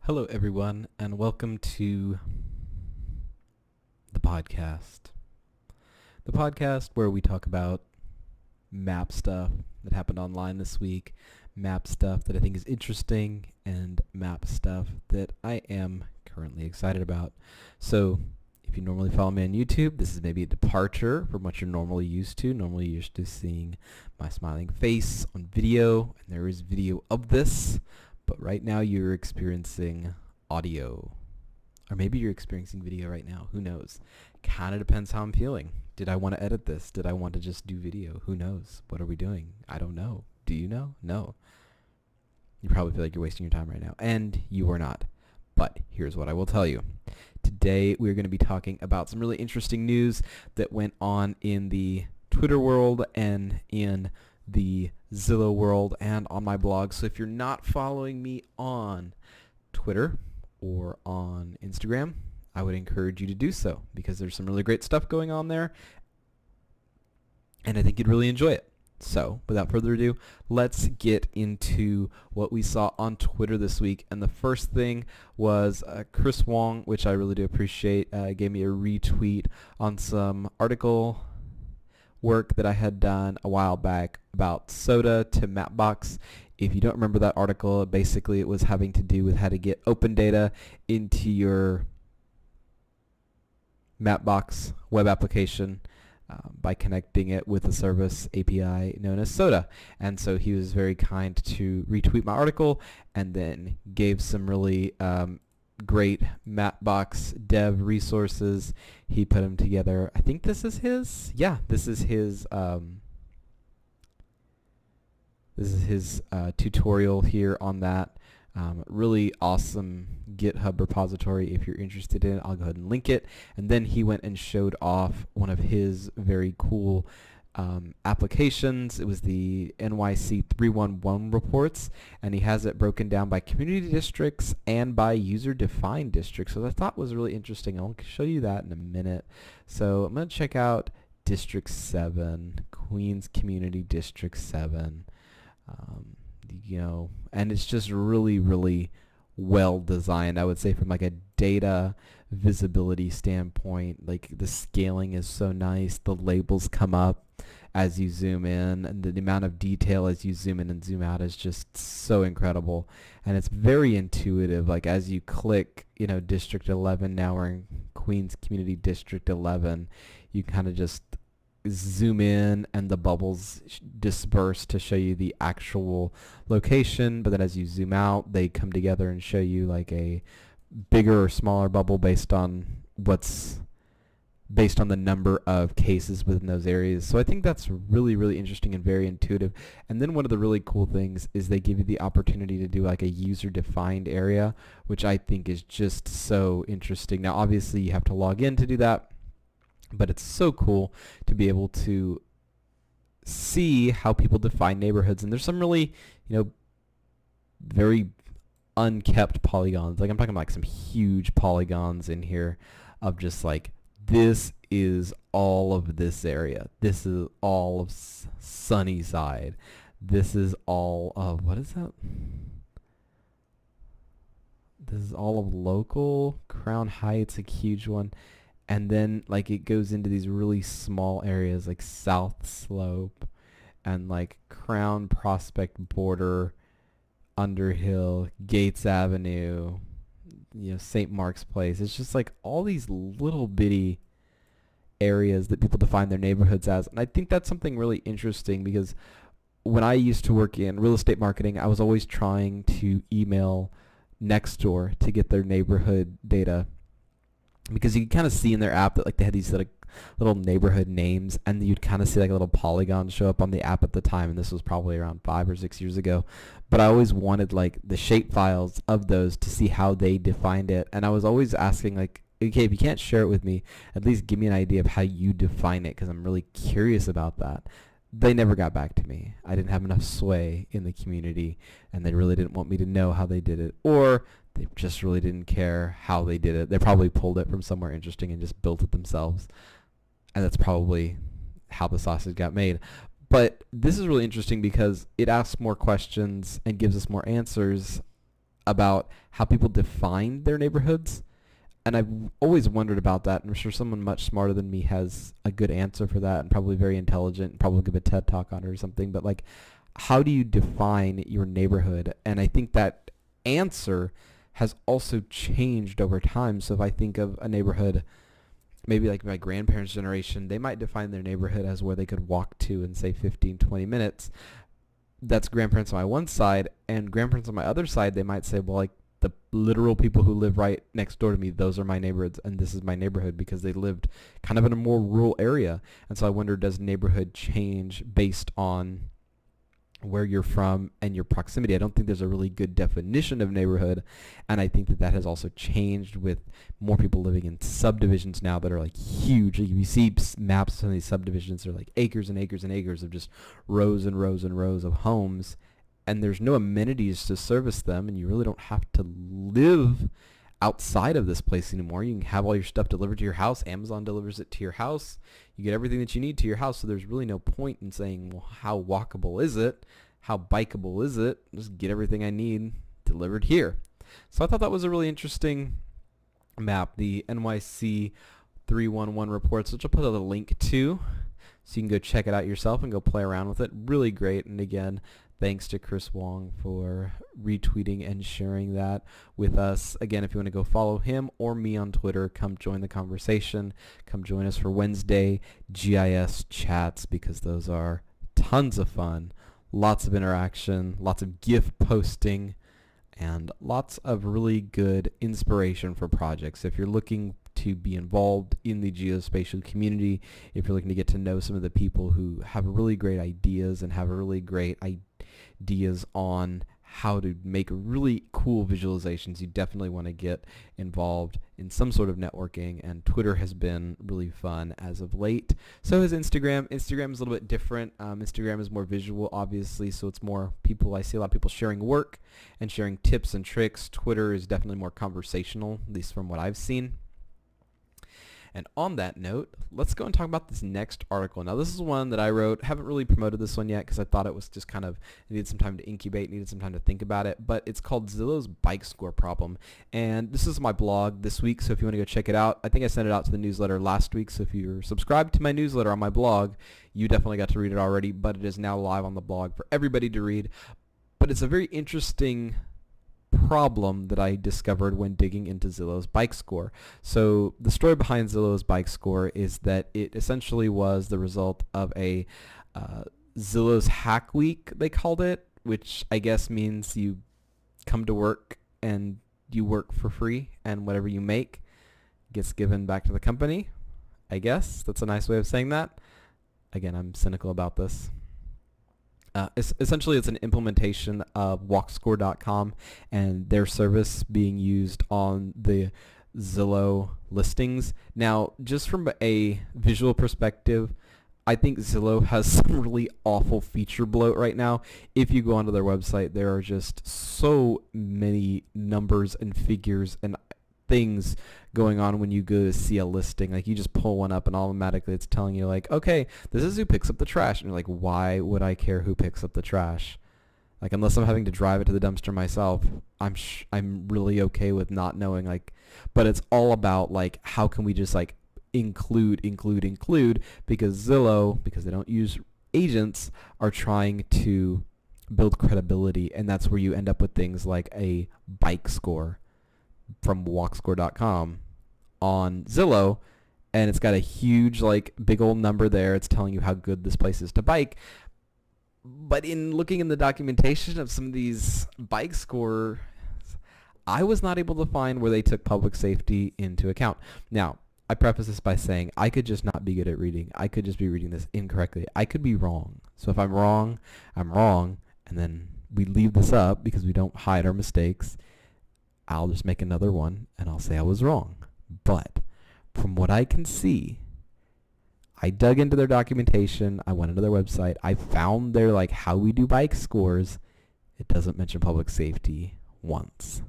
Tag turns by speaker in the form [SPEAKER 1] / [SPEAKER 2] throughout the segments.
[SPEAKER 1] Hello, everyone, and welcome to the podcast. The podcast where we talk about map stuff that happened online this week, map stuff that I think is interesting, and map stuff that I am currently excited about. So, if you normally follow me on YouTube, this is maybe a departure from what you're normally used to. Normally, you're used to seeing my smiling face on video, and there is video of this. But right now you're experiencing audio. Or maybe you're experiencing video right now. Who knows? Kind of depends how I'm feeling. Did I want to edit this? Did I want to just do video? Who knows? What are we doing? I don't know. Do you know? No. You probably feel like you're wasting your time right now. And you are not. But here's what I will tell you. Today we're going to be talking about some really interesting news that went on in the Twitter world and in the Zillow world and on my blog. So if you're not following me on Twitter or on Instagram, I would encourage you to do so because there's some really great stuff going on there and I think you'd really enjoy it. So without further ado, let's get into what we saw on Twitter this week. And the first thing was Chris Wong, which I really do appreciate, gave me a retweet on some article work that I had done a while back about soda to mapbox. If you don't remember that article, basically it was having to do with how to get open data into your mapbox web application by connecting it with a service API known as soda. And so he was very kind to retweet my article and then gave some really great mapbox dev resources. He put them together. I think this is his. Yeah, this is his. This is his tutorial here on that. Really awesome GitHub repository. If you're interested in it, I'll go ahead and link it. And then he went and showed off one of his very cool applications. It was the NYC 311 reports, and he has it broken down by community districts and by user-defined districts. So I thought was really interesting. I'll show you that in a minute. So I'm going to check out District 7, Queens Community District 7. And it's just really, really well designed. I would say from like a data visibility standpoint, like the scaling is so nice. The labels come up as you zoom in, and the amount of detail as you zoom in and zoom out is just so incredible. And it's very intuitive. Like as you click, District 11, now we're in Queens Community District 11, you kind of just zoom in and the bubbles disperse to show you the actual location, but then as you zoom out they come together and show you like a bigger or smaller bubble based on the number of cases within those areas. So I think that's really, really interesting and very intuitive. And then one of the really cool things is they give you the opportunity to do like a user-defined area, which I think is just so interesting. Now obviously you have to log in to do that, but it's so cool to be able to see how people define neighborhoods. And there's some really, very unkept polygons. Like I'm talking about like some huge polygons in here of just like, this is all of this area. This is all of Sunnyside. This is all of, what is that? This is all of Local. Crown Heights, a huge one. And then like it goes into these really small areas like South Slope and like Crown Prospect Border, Underhill, Gates Avenue, St. Mark's Place. It's just like all these little bitty areas that people define their neighborhoods as. And I think that's something really interesting because when I used to work in real estate marketing, I was always trying to email Nextdoor to get their neighborhood data, because you can kind of see in their app that like they had these like little neighborhood names, and you'd kind of see like a little polygon show up on the app at the time, and this was probably around 5 or 6 years ago. But I always wanted like the shape files of those to see how they defined it, and I was always asking like, okay, if you can't share it with me, at least give me an idea of how you define it, because I'm really curious about that. They never got back to me. I didn't have enough sway in the community, and they really didn't want me to know how they did it, or they just really didn't care how they did it. They probably pulled it from somewhere interesting and just built it themselves. And that's probably how the sausage got made. But this is really interesting because it asks more questions and gives us more answers about how people define their neighborhoods. And I've always wondered about that. And I'm sure someone much smarter than me has a good answer for that, and probably very intelligent, and probably give a TED talk on it or something. But like, how do you define your neighborhood? And I think that answer has also changed over time. So if I think of a neighborhood, maybe like my grandparents' generation, they might define their neighborhood as where they could walk to in, say, 15, 20 minutes. That's grandparents on my one side, and grandparents on my other side, they might say, well, like, the literal people who live right next door to me, those are my neighborhoods, and this is my neighborhood, because they lived kind of in a more rural area. And so I wonder, does neighborhood change based on where you're from and your proximity? I don't think there's a really good definition of neighborhood, and I think that that has also changed with more people living in subdivisions now that are like huge. Like, if you see maps of some of these subdivisions, they're like acres and acres and acres of just rows and rows and rows of homes, and there's no amenities to service them, and you really don't have to live outside of this place anymore. You can have all your stuff delivered to your house. Amazon delivers it to your house. You get everything that you need to your house, so there's really no point in saying, well, how walkable is it? How bikeable is it? Just get everything I need delivered here. So I thought that was a really interesting map, the NYC 311 reports, which I'll put a link to, so you can go check it out yourself and go play around with it. Really great. And again, thanks to Chris Wong for retweeting and sharing that with us. Again, if you want to go follow him or me on Twitter, come join the conversation. Come join us for Wednesday GIS chats, because those are tons of fun. Lots of interaction, lots of GIF posting, and lots of really good inspiration for projects. If you're looking to be involved in the geospatial community, if you're looking to get to know some of the people who have really great ideas and have really great ideas on how to make really cool visualizations, you definitely want to get involved in some sort of networking, and Twitter has been really fun as of late. So is Instagram. Instagram is a little bit different. Instagram is more visual, obviously, so it's more people. I see a lot of people sharing work and sharing tips and tricks. Twitter is definitely more conversational, at least from what I've seen. And on that note, let's go and talk about this next article. Now, this is one that I wrote. Haven't really promoted this one yet because I thought it was just kind of, needed some time to incubate, needed some time to think about it. But it's called Zillow's bike score problem. And this is my blog this week, so if you want to go check it out, I think I sent it out to the newsletter last week. So if you're subscribed to my newsletter on my blog, you definitely got to read it already. But it is now live on the blog for everybody to read. But it's a very interesting problem that I discovered when digging into Zillow's bike score. So the story behind Zillow's bike score is that it essentially was the result of a Zillow's hack week, they called it, which I guess means you come to work and you work for free, and whatever you make gets given back to the company. I guess that's a nice way of saying that. Again, I'm cynical about this. Essentially, it's an implementation of walkscore.com and their service being used on the Zillow listings. Now, just from a visual perspective, I think Zillow has some really awful feature bloat right now. If you go onto their website, there are just so many numbers and figures and things going on when you go to see a listing. Like, you just pull one up and automatically it's telling you, like, okay, this is who picks up the trash. And you're like, why would I care who picks up the trash? Like, unless I'm having to drive it to the dumpster myself, I'm really okay with not knowing. Like, but it's all about, like, how can we just, like, include, because Zillow, because they don't use agents, are trying to build credibility, and that's where you end up with things like a bike score from walkscore.com on Zillow, and it's got a huge, like, big old number there. It's telling you how good this place is to bike. But in looking in the documentation of some of these bike scores, I was not able to find where they took public safety into account. Now, I preface this by saying I could just not be good at reading. I could just be reading this incorrectly. I could be wrong. So if I'm wrong, I'm wrong, and then we leave this up because we don't hide our mistakes. I'll just make another one, and I'll say I was wrong. But from what I can see, I dug into their documentation. I went into their website. I found their, like, how we do bike scores. It doesn't mention public safety once.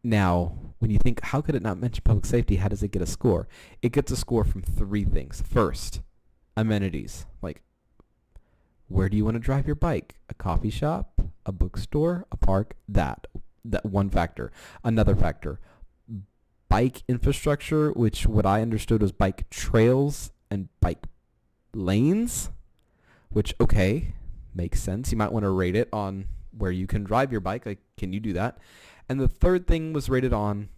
[SPEAKER 1] Now, when you think, how could it not mention public safety? How does it get a score? It gets a score from three things. First, amenities. Like, where do you want to drive your bike? A coffee shop? a bookstore, a park, that one factor. Another factor, bike infrastructure, which what I understood was bike trails and bike lanes, which, okay, makes sense. You might want to rate it on where you can drive your bike. Like, can you do that? And the third thing was rated on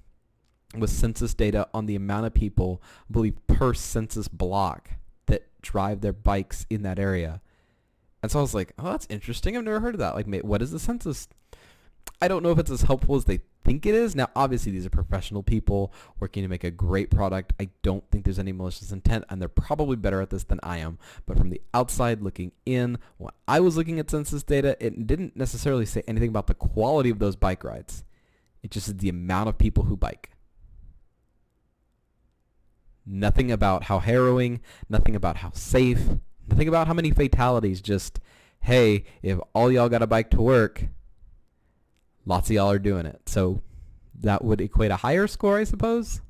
[SPEAKER 1] was census data on the amount of people, I believe, per census block that drive their bikes in that area. And so I was like, oh, that's interesting. I've never heard of that. Like, what is the census? I don't know if it's as helpful as they think it is. Now, obviously, these are professional people working to make a great product. I don't think there's any malicious intent, and they're probably better at this than I am. But from the outside looking in, when I was looking at census data, it didn't necessarily say anything about the quality of those bike rides. It just is the amount of people who bike. Nothing about how harrowing, nothing about how safe, nothing about how many fatalities. Just, hey, if all y'all got a bike to work, lots of y'all are doing it. So that would equate a higher score, I suppose,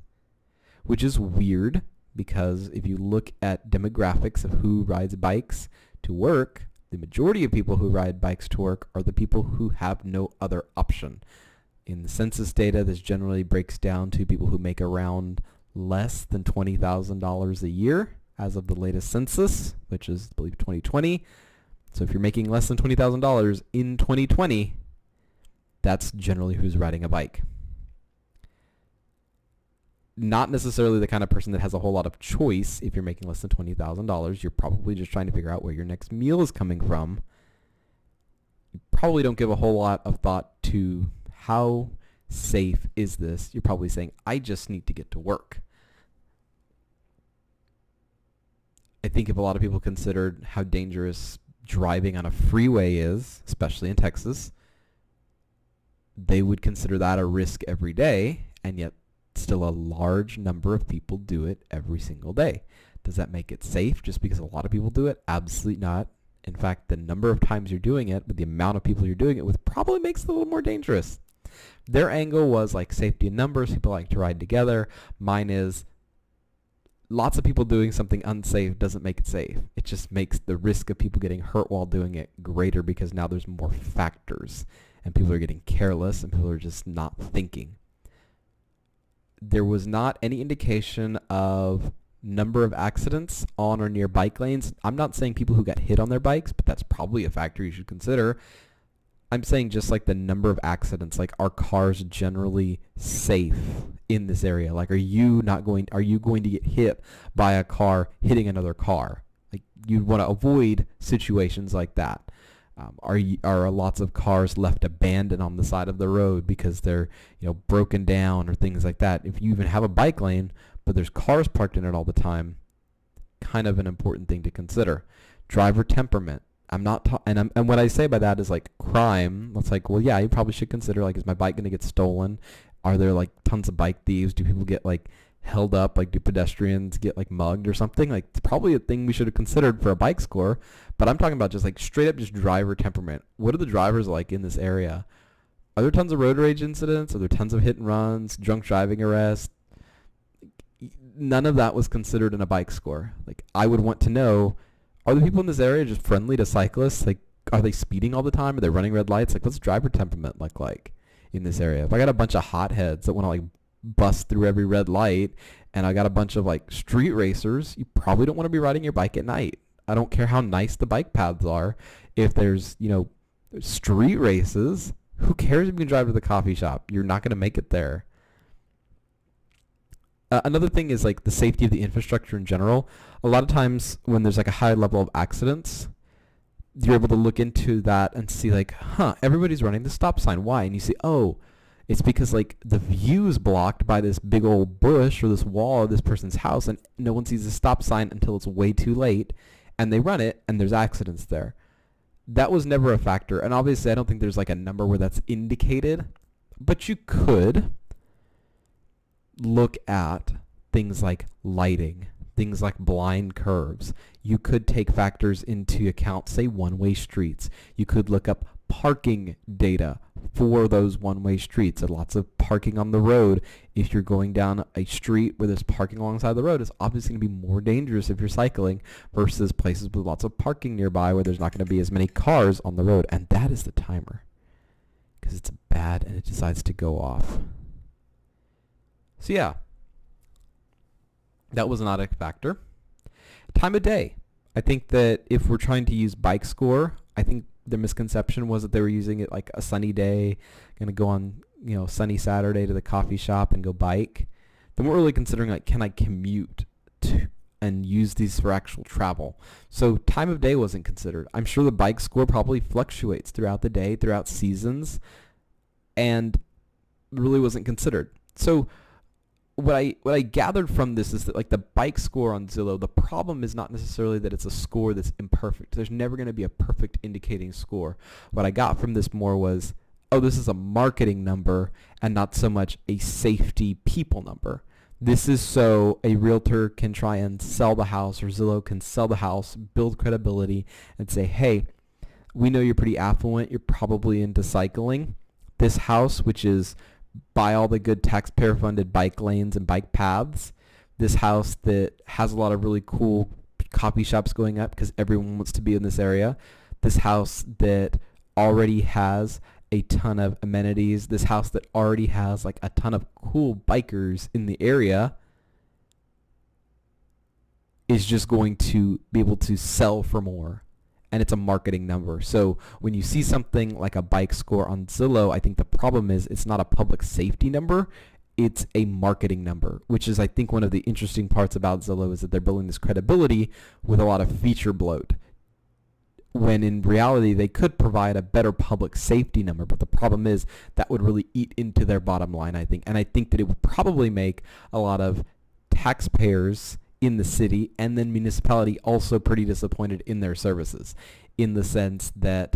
[SPEAKER 1] which is weird because if you look at demographics of who rides bikes to work, the majority of people who ride bikes to work are the people who have no other option. In the census data, this generally breaks down to people who make around less than $20,000 a year as of the latest census, which is, I believe, 2020. So if you're making less than $20,000 in 2020, that's generally who's riding a bike. Not necessarily the kind of person that has a whole lot of choice. If you're making less than $20,000, you're probably just trying to figure out where your next meal is coming from. You probably don't give a whole lot of thought to how safe is this. You're probably saying, I just need to get to work. I think if a lot of people considered how dangerous driving on a freeway is, especially in Texas, they would consider that a risk every day, and yet still a large number of people do it every single day. Does that make it safe just because a lot of people do it? Absolutely not. In fact, the number of times you're doing it with the amount of people you're doing it with probably makes it a little more dangerous. Their angle was like safety in numbers. People like to ride together. Mine is lots of people doing something unsafe doesn't make it safe. It just makes the risk of people getting hurt while doing it greater because now there's more factors and people are getting careless and people are just not thinking. There was not any indication of number of accidents on or near bike lanes. I'm not saying people who got hit on their bikes, but that's probably a factor you should consider. I'm saying just like the number of accidents, like are cars generally safe in this area? Like are you going to get hit by a car hitting another car? Like you'd want to avoid situations like that. Are lots of cars left abandoned on the side of the road because they're broken down or things like that? If you even have a bike lane, but there's cars parked in it all the time, kind of an important thing to consider. Driver temperament. I'm not and what I say by that is like crime. It's like, well, yeah, you probably should consider like, is my bike going to get stolen? Are there like tons of bike thieves? Do people get like held up? Like do pedestrians get like mugged or something? Like it's probably a thing we should have considered for a bike score. But I'm talking about just like straight up just driver temperament. What are the drivers like in this area? Are there tons of road rage incidents? Are there tons of hit and runs, drunk driving arrests? None of that was considered in a bike score. Like I would want to know, are the people in this area just friendly to cyclists? Like, are they speeding all the time? Are they running red lights? Like, what's driver temperament look like in this area? If I got a bunch of hotheads that want to like bust through every red light, and I got a bunch of like street racers, you probably don't want to be riding your bike at night. I don't care how nice the bike paths are. If there's, street races, who cares if you can drive to the coffee shop? You're not going to make it there. Another thing is like the safety of the infrastructure in general. A lot of times when there's like a high level of accidents, you're able to look into that and see like, everybody's running the stop sign. Why? And you see, oh, it's because like the view is blocked by this big old bush or this wall of this person's house, and no one sees the stop sign until it's way too late, and they run it, and there's accidents there. That was never a factor, and obviously I don't think there's like a number where that's indicated, but you could look at things like lighting, things like blind curves. You could take factors into account, say one-way streets. You could look up parking data for those one-way streets, and lots of parking on the road. If you're going down a street where there's parking alongside the road, it's obviously going to be more dangerous if you're cycling versus places with lots of parking nearby where there's not going to be as many cars on the road. And that is the timer, because it's bad and it decides to go off. So yeah, that was not a factor. Time of day. I think that if we're trying to use bike score, I think the misconception was that they were using it like a sunny day, going to go on, sunny Saturday to the coffee shop and go bike. They weren't really considering, like, can I commute to and use these for actual travel? So time of day wasn't considered. I'm sure the bike score probably fluctuates throughout the day, throughout seasons, and really wasn't considered. So what I gathered from this is that, like, the bike score on Zillow, the problem is not necessarily that it's a score that's imperfect. There's never going to be a perfect indicating score. What I got from this more was, oh, this is a marketing number and not so much a safety people number. This is so a realtor can try and sell the house, or Zillow can sell the house, build credibility, and say, hey, we know you're pretty affluent. You're probably into cycling. This house, which is by all the good taxpayer-funded bike lanes and bike paths, this house that has a lot of really cool coffee shops going up because everyone wants to be in this area, this house that already has a ton of amenities, this house that already has like a ton of cool bikers in the area, is just going to be able to sell for more. And it's a marketing number. So when you see something like a bike score on Zillow, I think the problem is it's not a public safety number. It's a marketing number, which is, I think, one of the interesting parts about Zillow is that they're building this credibility with a lot of feature bloat, when in reality they could provide a better public safety number. But the problem is that would really eat into their bottom line, I think. And I think that it would probably make a lot of taxpayers in the city and then municipality also pretty disappointed in their services, in the sense that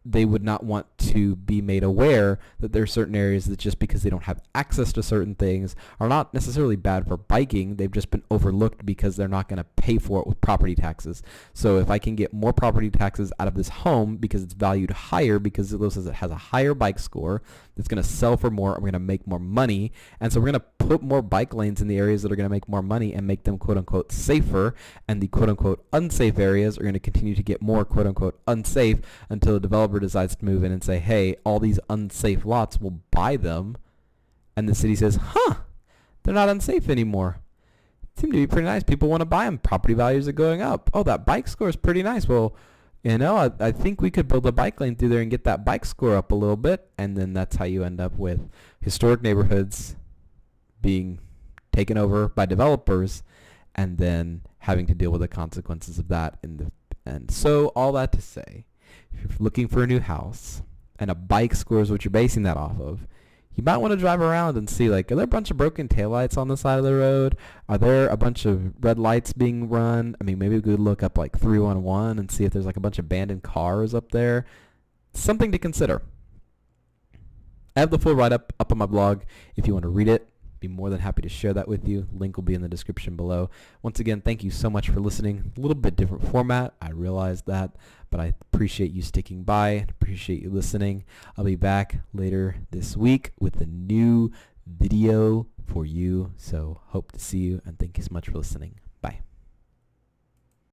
[SPEAKER 1] they would not want to be made aware that there are certain areas that, just because they don't have access to certain things, are not necessarily bad for biking. They've just been overlooked because they're not going to pay for it with property taxes. So if I can get more property taxes out of this home because it's valued higher, because Zillow says it has a higher bike score, it's going to sell for more, and we're going to make more money. And so we're going to put more bike lanes in the areas that are going to make more money and make them quote-unquote safer, and the quote-unquote unsafe areas are going to continue to get more quote-unquote unsafe until the developer decides to move in and say, hey, all these unsafe lots, will buy them. And the city says, they're not unsafe anymore. Seem to be pretty nice. People want to buy them. Property values are going up. Oh, that bike score is pretty nice. Well, I think we could build a bike lane through there and get that bike score up a little bit. And then that's how you end up with historic neighborhoods being taken over by developers, and then having to deal with the consequences of that in the end. So all that to say, if you're looking for a new house and a bike score is what you're basing that off of, you might want to drive around and see, like, are there a bunch of broken taillights on the side of the road? Are there a bunch of red lights being run? I mean, maybe we could look up like 311 and see if there's like a bunch of abandoned cars up there. Something to consider. I have the full write-up up on my blog if you want to read it. Be more than happy to share that with you. Link will be in the description below. Once again, thank you so much for listening. A little bit different format, I realize that, but I appreciate you sticking by. Appreciate you listening. I'll be back later this week with a new video for you. So hope to see you, and thank you so much for listening.